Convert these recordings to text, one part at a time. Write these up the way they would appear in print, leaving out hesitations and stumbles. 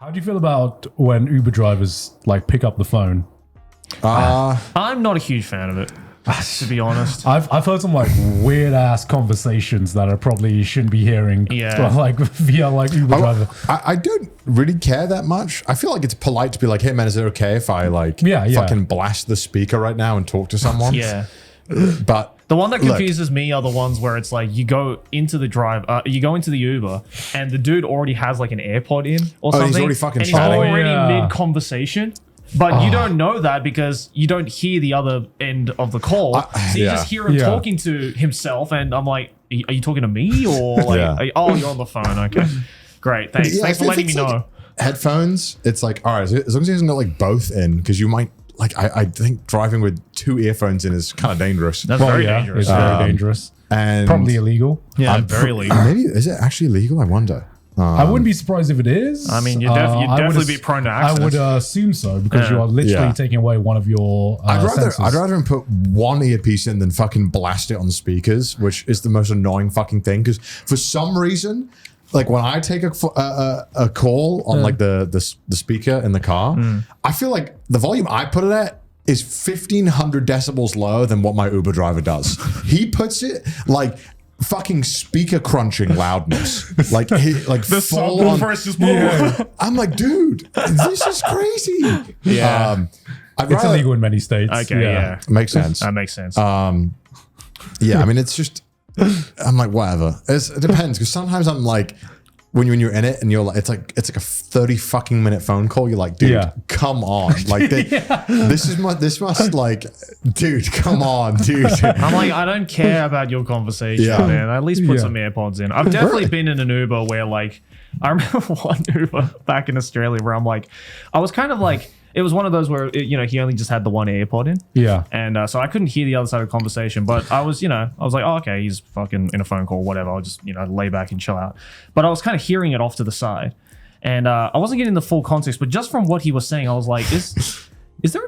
How do you feel about when Uber drivers like pick up the phone? I'm not a huge fan of it, to be honest. I've heard some like weird ass conversations that I probably shouldn't be hearing. Yeah. Like via like Uber driver. I don't really care that much. I feel like it's polite to be like, hey man, is it okay if I like fucking blast the speaker right now and talk to someone? Yeah. But the one that confuses me are the ones where it's like you go into the Uber and the dude already has like an AirPod in or something. He's already fucking and he's chatting. already mid conversation. But you don't know that because you don't hear the other end of the call. So you just hear him talking to himself, and I'm like, are you talking to me? Or like, oh, you're on the phone. Okay. Great. Thanks. Thanks for letting me know. Like headphones, it's like, all right, as long as he hasn't got like both in, because you might, like, I think driving with 2 earphones in is kind of dangerous. That's very dangerous. It's very dangerous. And probably illegal. Yeah, very illegal. Maybe, is it actually legal? I wonder. I wouldn't be surprised if it is. I mean, you'd definitely be prone to accidents. I would assume so because you are literally taking away one of your senses. I'd rather him put one earpiece in than fucking blast it on speakers, which is the most annoying fucking thing. Because for some reason, like when I take a call on like the speaker in the car, I feel like the volume I put it at is 1,500 decibels lower than what my Uber driver does. He puts it like fucking speaker crunching loudness, like the full on. I'm like, dude, this is crazy. Yeah, it's illegal in many states. Okay, yeah. Makes sense. That makes sense. Yeah, I mean, it's just, I'm like, whatever. It depends, because sometimes I'm like, when you're in it and you're like, it's like a 30 fucking minute phone call. You're like, dude, come on. Like this must like, dude, come on, dude. I'm like, I don't care about your conversation, man. At least put some AirPods in. I've definitely been in an Uber where like, I remember one Uber back in Australia where I'm like, I was kind of like, it was one of those where, he only just had the one AirPod in. Yeah. And so I couldn't hear the other side of the conversation, but I was like, oh, okay, he's fucking in a phone call, whatever. I'll just, lay back and chill out. But I was kind of hearing it off to the side. And I wasn't getting the full context, but just from what he was saying, I was like, is there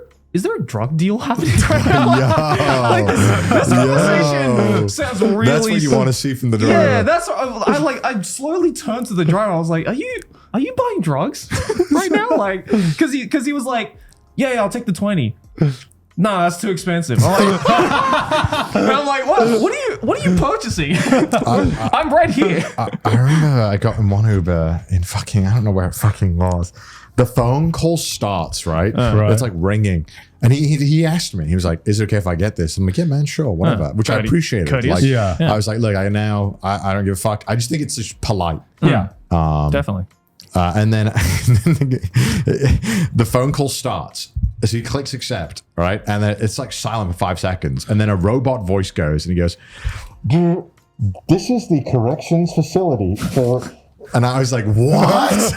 a drug deal happening right now? Like this conversation sounds really. That's what you want to see from the driver. Yeah, that's what I slowly turned to the driver. I was like, Are you buying drugs right now? Like, because he was like, yeah, I'll take the 20. No, that's too expensive. I'm like, what are you purchasing? I'm right here. I remember I got in one Uber in fucking, I don't know where it fucking was. The phone call starts, right? It's like ringing. And he asked me, he was like, is it okay if I get this? I'm like, yeah, man, sure, whatever. Which I appreciated. Like, I was like, look, I don't give a fuck. I just think it's just polite. Yeah, definitely. And then the phone call starts. So he clicks accept, right? And then it's like silent for 5 seconds. And then a robot voice goes and he goes, this is the corrections facility for... And I was like, what?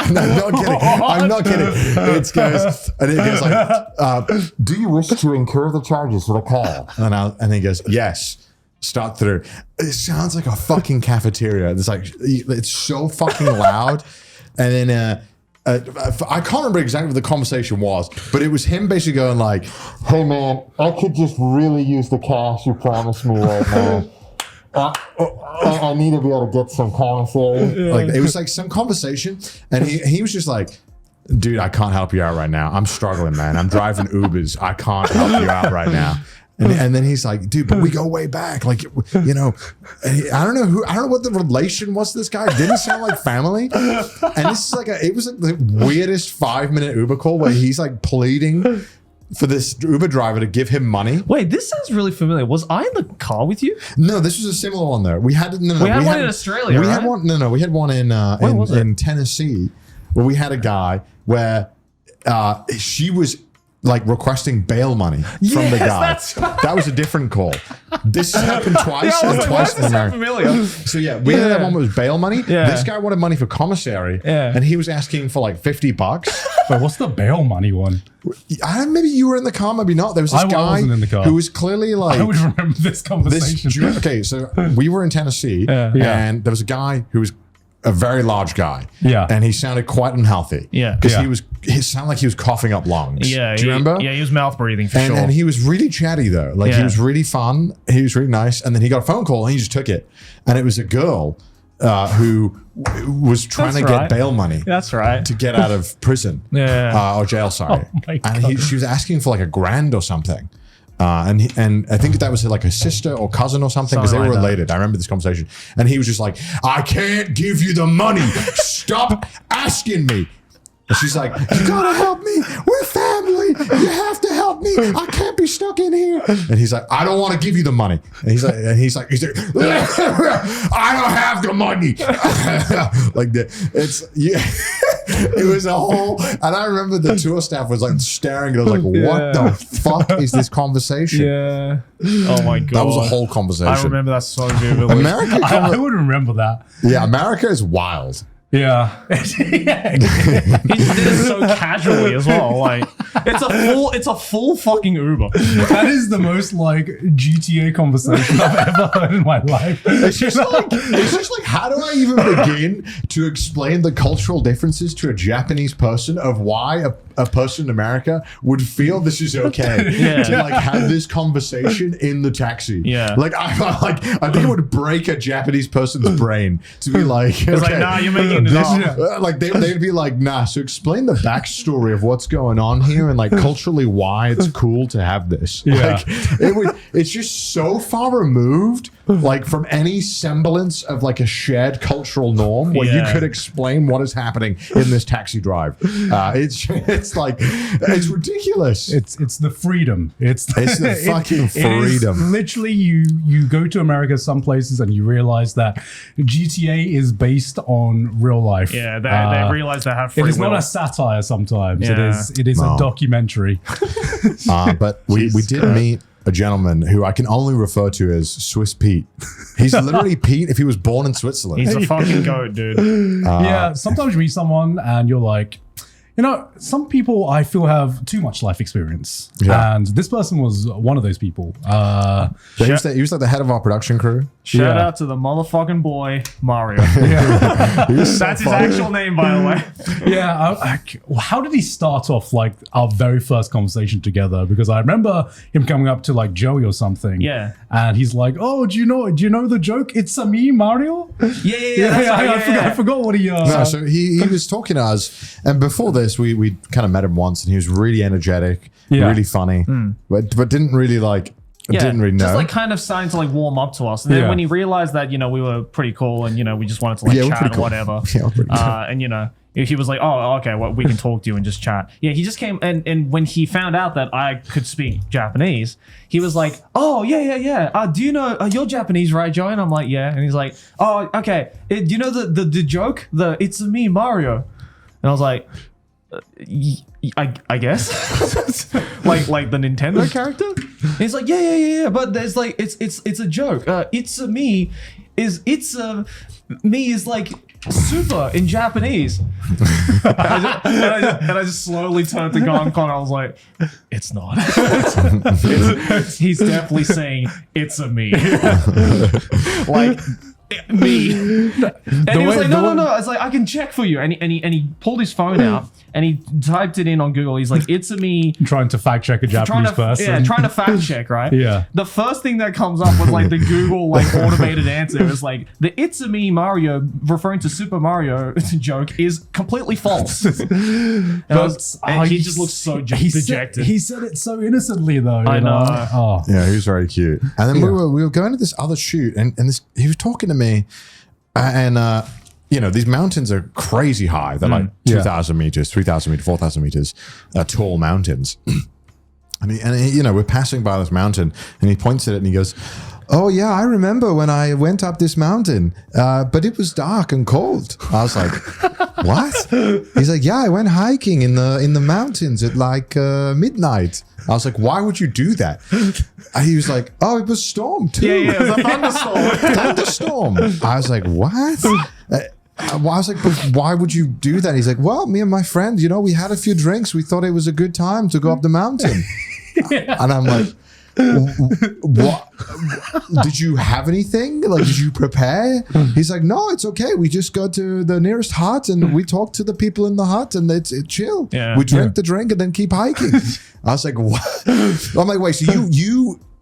I'm not kidding. It goes like, do you wish to incur the charges for the call? And he goes, yes. Start through. It sounds like a fucking cafeteria. It's so fucking loud. And then I can't remember exactly what the conversation was, but it was him basically going like, hey man, I could just really use the cash you promised me right now. I need to be able to get some commissary. Like it was like some conversation, and he was just like, dude, I can't help you out right now. I'm struggling, man. I'm driving Ubers. I can't help you out right now. And then he's like, dude, but we go way back. Like, I don't know what the relation was to this guy. It didn't sound like family. And this is it was like the weirdest 5-minute Uber call where he's like pleading for this Uber driver to give him money. Wait, this sounds really familiar. Was I in the car with you? No, this was a similar one though. We had one in Australia. We had one in Tennessee where we had a guy where she was like requesting bail money from the guy. That was a different call. This happened twice. Twice in America. So we had that one that was bail money. This guy wanted money for commissary, and he was asking for like $50. Wait, what's the bail money one? Maybe you were in the car, maybe not. There was this guy who was clearly like. I would remember this conversation. Okay, so we were in Tennessee, and there was a guy who was a very large guy. Yeah. And he sounded quite unhealthy. Yeah. Because he sounded like he was coughing up lungs. Yeah. Do you remember? Yeah, he was mouth breathing for sure. And he was really chatty though. Like he was really fun. He was really nice. And then he got a phone call and he just took it. And it was a girl. who was trying to get bail money. That's right. To get out of prison. Or jail, sorry. Oh my God. And she was asking for like $1,000 or something. And I think that was like a sister or cousin or something because they were Something like related. I remember this conversation. And he was just like, I can't give you the money. Stop asking me. And she's like, you gotta help me. We're family. You have to help me. I can't be stuck in here. And he's like, I don't want to give you the money. And he's like, I don't have the money. Like it was a whole, and I remember the tour staff was like staring at us like, what the fuck is this conversation? Yeah. Oh my God. That was a whole conversation. I remember that so vividly. America, I would remember that. yeah, America is wild. Yeah. He just did it so casually as well. Like it's a full fucking Uber. That is the most like GTA conversation I've ever heard in my life. It's just like, how do I even begin to explain the cultural differences to a Japanese person of why a person in America would feel this is okay to like have this conversation in the taxi? Yeah. Like I think it would break a Japanese person's brain to be like, It's like, nah, you're making it up. like they'd be like, nah. So explain the backstory of what's going on here and like culturally why it's cool to have this. Yeah. Like it's just so far removed, like from any semblance of like a shared cultural norm where you could explain what is happening in this taxi drive. It's like it's ridiculous. It's the freedom. It's the fucking it is freedom. literally, you go to America some places and you realize that GTA is based on real life. Yeah, they realize they have free It is will. not a satire sometimes. Yeah. It is a documentary. But we did meet a gentleman who I can only refer to as Swiss Pete. He's literally Pete if he was born in Switzerland. He's a fucking goat, dude. Yeah, sometimes you meet someone and you're like, you know, some people I feel have too much life experience. Yeah. And this person was one of those people. He was like the head of our production crew. Shout Yeah. out to the motherfucking boy, Mario. He was so That's his funny. actual name, by the way. Yeah, how did he start off like our very first conversation together? Because I remember him coming up to like Joey or something. Yeah. And he's like, "Oh, do you know the joke? It's a me, Mario." Yeah. I forgot what he. No, so he was talking to us, and before this, we kind of met him once, and he was really energetic, really funny, but didn't really like. Didn't really know. Just like kind of starting to like warm up to us. And then Yeah. when he realized that, you know, we were pretty cool and, you know, we just wanted to like Yeah, we're chat pretty or cool. whatever. Yeah, we're pretty cool. And, you know, he was like, oh, okay, well, we can talk to you and just chat. Yeah, he just came and when he found out that I could speak Japanese, he was like, oh, yeah. Do you know, you're Japanese, right, Joey? And I'm like, yeah. And he's like, oh, okay. Do you know the joke? It's me, Mario. And I was like, I guess like the Nintendo character. And he's like, yeah, but there's like it's a joke. It's a me is like super in Japanese. and I just slowly turned to Connor. I was like, it's not. He's definitely saying it's a me. Like me. And he was like, no. It's like, I can check for you. And he pulled his phone out and he typed it in on Google. He's like, it's a me. trying to fact check a Japanese person. Yeah, trying to fact check, right? Yeah. The first thing that comes up was like the Google like automated answer. It's like the "It's a me Mario" referring to Super Mario joke is completely false. And he just looks so dejected. He said it so innocently though. I you know. Oh. Yeah, he was very cute. And then we were going to this other shoot, and this he was talking to me, and you know, these mountains are crazy high. They're like 2,000 meters, 3,000 meters, 4,000 meters, tall mountains. You know, we're passing by this mountain, and he points at it and he goes, "Oh yeah, I remember when I went up this mountain, but it was dark and cold." I was like, "What?" He's like, "Yeah, I went hiking in the mountains at like midnight." I was like, "Why would you do that?" And he was like, "Oh, it was storm too." Yeah, it was a thunderstorm. Thunderstorm. I was like, "What?" I was like, "But why would you do that?" He's like, "Well, me and my friend, you know, we had a few drinks. We thought it was a good time to go up the mountain." And I'm like, "What? Did you have anything? Like, did you prepare?" He's like, "No, it's okay. We just go to the nearest hut and we talk to the people in the hut and it's chill. Yeah. We drink the drink and then keep hiking." I was like, "What?" I'm like, "Wait, so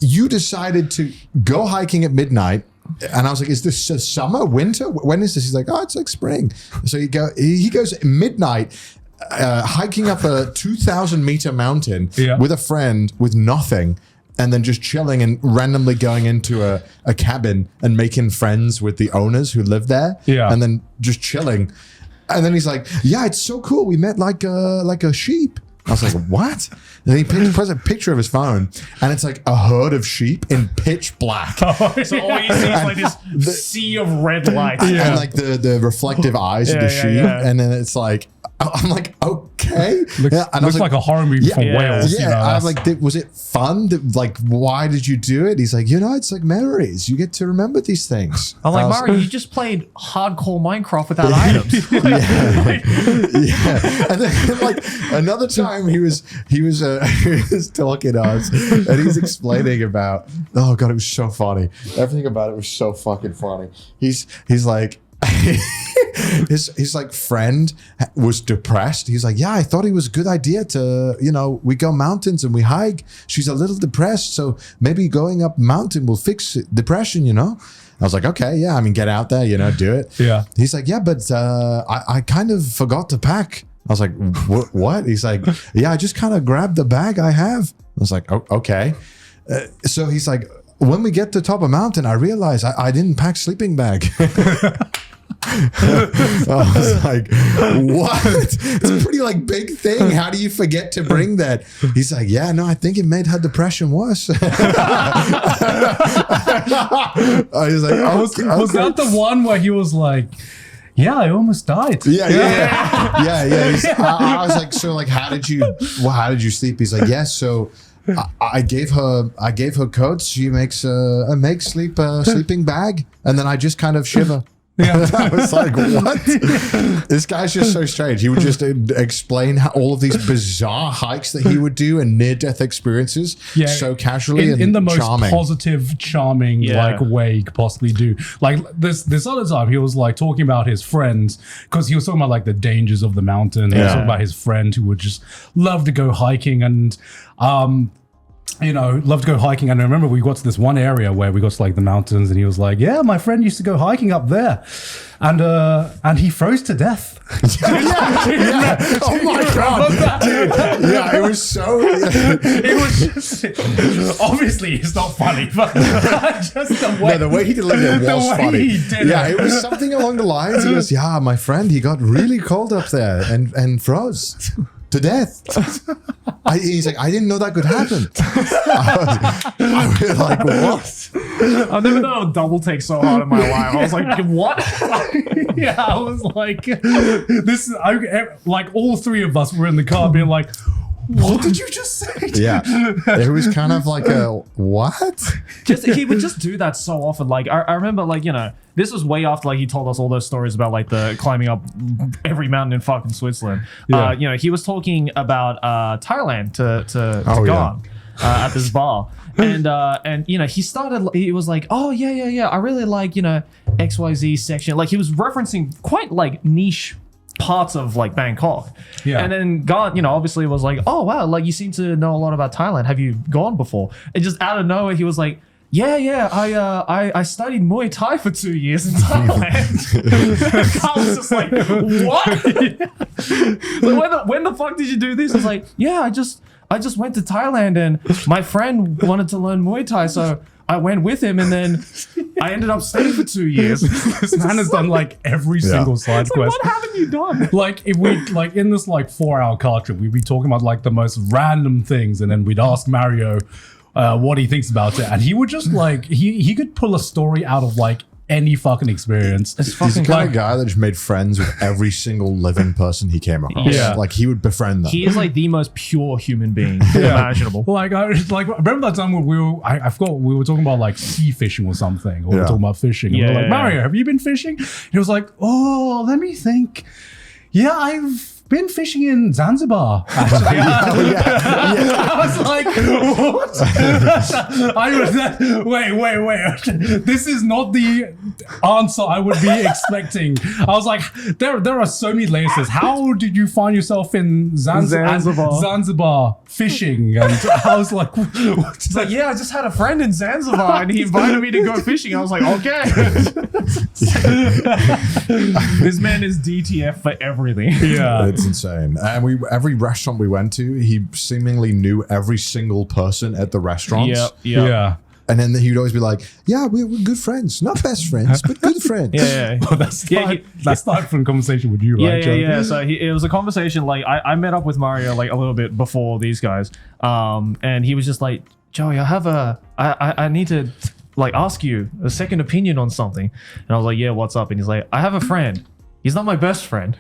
you decided to go hiking at midnight And I was like, is this summer, winter? When is this? He's like, oh, it's like spring. So he goes at midnight, hiking up a 2,000 meter mountain with a friend with nothing, and then just chilling and randomly going into a cabin and making friends with the owners who live there. Yeah. And then just chilling. And then he's like, yeah, it's so cool. We met like a sheep. I was like, what? And he puts a picture of his phone, and it's like a herd of sheep in pitch black. So all you see is like this sea of red lights. And like the reflective eyes of the sheep. Yeah. And then it's like, I'm like, okay. Looks like a horror movie from Wales. Yeah, You know, I was like, was it fun? Like, why did you do it? He's like, it's like memories. You get to remember these things. I'm like, Mario, you just played hardcore Minecraft without items. Yeah. And then like another time he was talking to us, and he's explaining about, oh god, it was so funny. Everything about it was so fucking funny. He's like his like friend was depressed. He's like, yeah, I thought it was a good idea to, we go mountains and we hike. She's a little depressed, so maybe going up mountain will fix depression, I was like, okay, yeah, I mean, get out there, do it. Yeah. He's like, yeah, but I kind of forgot to pack. I was like, what? He's like, yeah, I just kind of grabbed the bag I have. I was like, oh, okay. So he's like, when we get to top of mountain, I realized I didn't pack sleeping bag. I was like, what? It's a pretty like big thing. How do you forget to bring that? He's like, yeah, no, I think it made her depression worse. I was like, was that the one where he was like, yeah, I almost died. Yeah. I was like, so like, how did you sleep? He's like, yes. So I gave her coats. She makes sleeping bag, and then I just kind of shiver. Yeah. I was like, what? This guy's just so strange. He would just explain all of these bizarre hikes that he would do and near-death experiences so casually and in the most charming. Positive, charming like way you could possibly do. Like this other time, he was like talking about his friends, because he was talking about like the dangers of the mountain. He was talking about his friend who would just love to go hiking and love to go hiking. And I remember we got to this one area where we got to like the mountains, and he was like, yeah, my friend used to go hiking up there, and he froze to death. Oh my god, dude. Yeah, it was so it was just, obviously it's not funny, but just the way he delivered it was funny. It was something along the lines. He goes, yeah, my friend, he got really cold up there and froze to death. He's like, I didn't know that could happen. I was like, what? I've never done a double take so hard in my life. I was like, what? I was like, like all three of us were in the car being like, what did you just say? Yeah, it was kind of like a what? He would just do that so often. Like I remember, like this was way after like he told us all those stories about like the climbing up every mountain in fucking Switzerland. Yeah. He was talking about Thailand to go on at this bar. And he was like, oh yeah, I really like XYZ section. Like he was referencing quite like niche parts of like Bangkok. Yeah. And then God, obviously was like, oh wow, like you seem to know a lot about Thailand. Have you gone before? And just out of nowhere, he was like, yeah, I studied Muay Thai for 2 years in Thailand. I was just like, what? Like, when the fuck did you do this? It's like, yeah, I just went to Thailand and my friend wanted to learn Muay Thai, so I went with him, and then I ended up staying for 2 years. This man has done like every single side quest. What haven't you done? Like if we like in this like 4-hour car trip, we'd be talking about like the most random things, and then we'd ask Mario what he thinks about it, and he would just like he could pull a story out of like any fucking experience. He's the kind of guy that just made friends with every single living person he came across. Yeah. Like he would befriend them. He is like the most pure human being imaginable. Like I remember that time when I forgot we were talking about like sea fishing or something, or we were talking about fishing. And we were like, Mario, have you been fishing? He was like, oh, let me think. Yeah, been fishing in Zanzibar. Actually. I was like, what? Wait. This is not the answer I would be expecting. I was like, there are so many layers. How did you find yourself in Zanzibar fishing? And I was like, It's like, yeah, I just had a friend in Zanzibar and he invited me to go fishing. I was like, okay. This man is DTF for everything. Yeah. It's insane. And every restaurant we went to, he seemingly knew every single person at the restaurants. Yeah. And then he'd always be like, yeah, we're good friends. Not best friends, but good friends. Yeah. Well, that's not from conversation with you, right, Joe? Yeah. So it was a conversation. Like I met up with Mario like a little bit before these guys, and he was just like, Joey, I need to like ask you a second opinion on something. And I was like, yeah, what's up? And he's like, I have a friend. He's not my best friend.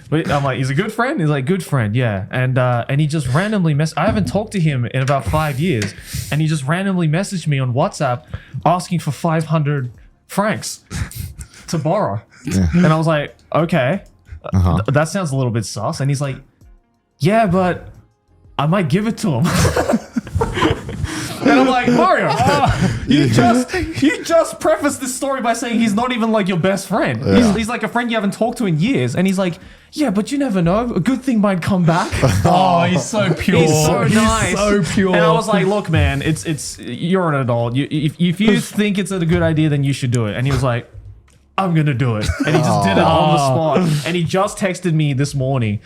But I'm like, he's a good friend? He's like, good friend, yeah. And he just randomly I haven't talked to him in about 5 years. And he just randomly messaged me on WhatsApp asking for 500 francs to borrow. Yeah. And I was like, okay, that sounds a little bit sus. And he's like, yeah, but I might give it to him. And I'm like, Mario, you just prefaced this story by saying he's not even like your best friend. Yeah. He's like a friend you haven't talked to in years. And he's like, yeah, but you never know. A good thing might come back. Oh, he's so pure. He's so nice. He's so pure. And I was like, look, man, it's you're an adult. If you think it's a good idea, then you should do it. And he was like, I'm gonna do it. And he just did it on the spot. And he just texted me this morning.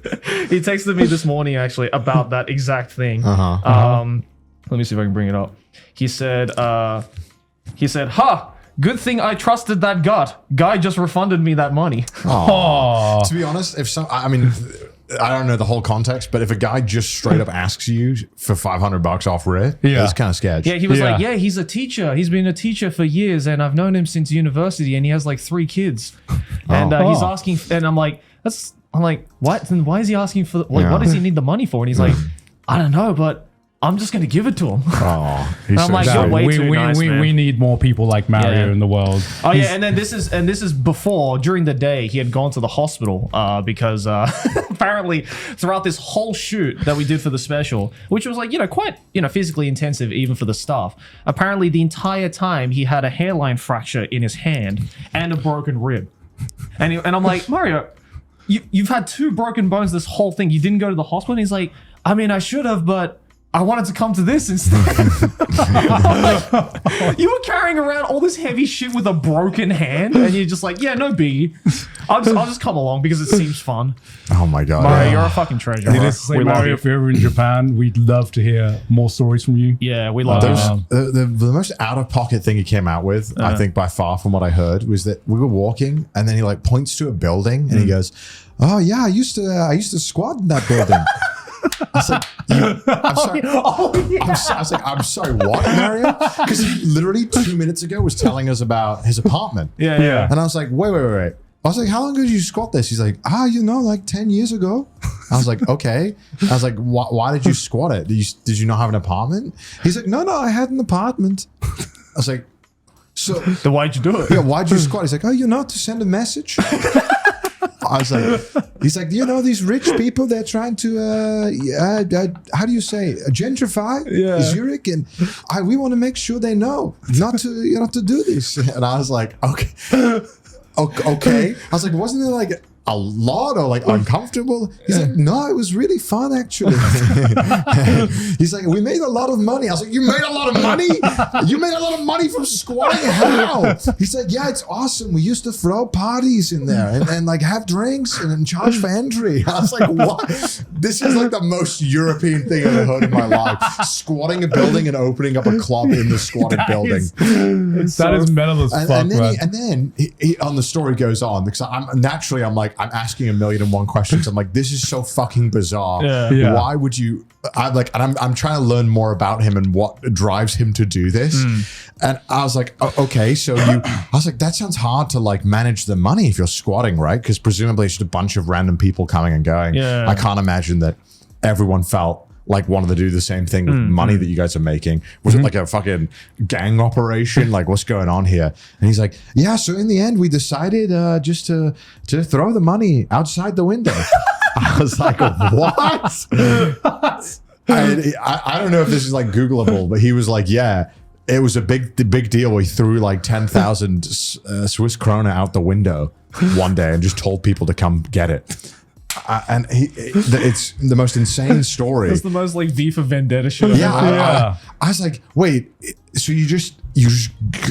He texted me this morning actually about that exact thing. Let me see if I can bring it up. He said, "Ha! Good thing I trusted that gut. Guy just refunded me that money." To be honest, I don't know the whole context, but if a guy just straight up asks you for $500 off rip, it's kind of sketchy. Yeah, he was like, yeah, he's a teacher. He's been a teacher for years, and I've known him since university, and he has like 3 kids. And he's asking, and I'm like, what? Then why is he asking for? What does he need the money for? And he's like, I don't know, but I'm just gonna give it to him. He's I'm like, you're way too nice, man. We need more people like Mario in the world. Oh yeah, and then this is before, during the day, he had gone to the hospital because apparently throughout this whole shoot that we did for the special, which was like quite physically intensive even for the staff. Apparently the entire time he had a hairline fracture in his hand and a broken rib, and I'm like, Mario, you've had 2 broken bones this whole thing. You didn't go to the hospital. And he's like, I mean, I should have, but I wanted to come to this instead. Like, you were carrying around all this heavy shit with a broken hand, and you're just like, yeah, no biggie. I'll just come along because it seems fun. Oh my god, Mario, you're a fucking treasure. Needless to say, Mario, if you're ever in Japan, we'd love to hear more stories from you. Yeah, we love it. The most out of pocket thing he came out with, I think by far from what I heard, was that we were walking, and then he like points to a building, and he goes, "Oh yeah, I used to squat in that building." I was like, I'm sorry. I was like, I'm sorry, what, Mario? Because he literally 2 minutes ago was telling us about his apartment. Yeah. And I was like, wait. I was like, how long ago did you squat this? He's like, like 10 years ago. I was like, okay. I was like, why did you squat it? Did you not have an apartment? He's like, no, I had an apartment. I was like, so. Then why'd you do it? Yeah, why'd you squat? He's like, to send a message. I was like, he's like, these rich people, they're trying to, how do you say, gentrify Zurich, and we want to make sure they know not to do this. And I was like, okay. I was like, wasn't there like a lot or like uncomfortable? He's like, no, it was really fun actually. He's like, we made a lot of money. I was like, you made a lot of money? You made a lot of money from squatting? How? He's like, yeah, it's awesome. We used to throw parties in there and like have drinks and then charge for entry. I was like, what? This is like the most European thing I've ever heard in my life. Squatting a building and opening up a club in the squatted building. That is metal as fuck, man. And then he, on the story goes on, because I'm like, I'm asking 1,000,001 questions. I'm like, this is so fucking bizarre. Yeah. Why would you? I'm trying to learn more about him and what drives him to do this. And I was like, okay, so I was like, that sounds hard to like manage the money if you're squatting, right? Because presumably it's just a bunch of random people coming and going. Yeah. I can't imagine that everyone felt like wanted to do the same thing with money that you guys are making. Was it like a fucking gang operation? Like, what's going on here? And he's like, yeah. So in the end, we decided just to throw the money outside the window. I was like, what? I don't know if this is like Googleable, but he was like, yeah. It was a big deal. We threw like 10,000 Swiss krona out the window one day and just told people to come get it. And it's the most insane story. It's the most like V for Vendetta shit. Yeah, I was like, wait, so you just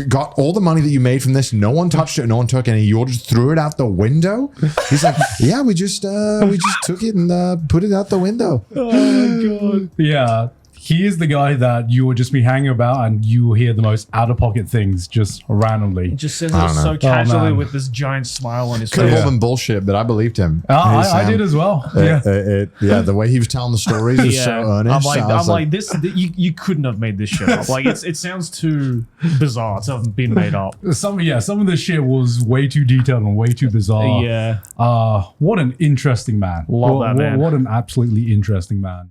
got all the money that you made from this? No one touched it. No one took any. You all just threw it out the window? He's like, yeah, we just took it and put it out the window. Oh my god. Yeah. He is the guy that you will just be hanging about and you will hear the most out of pocket things just randomly. Just says it so casually with this giant smile on his Could have face. all been bullshit, but I believed him. I did as well. Yeah, the way he was telling the stories was so earnest. I'm like this. You couldn't have made this shit up. Like it sounds too bizarre to have been made up. Some of the shit was way too detailed and way too bizarre. Yeah. What an interesting man. Love that man. What an absolutely interesting man.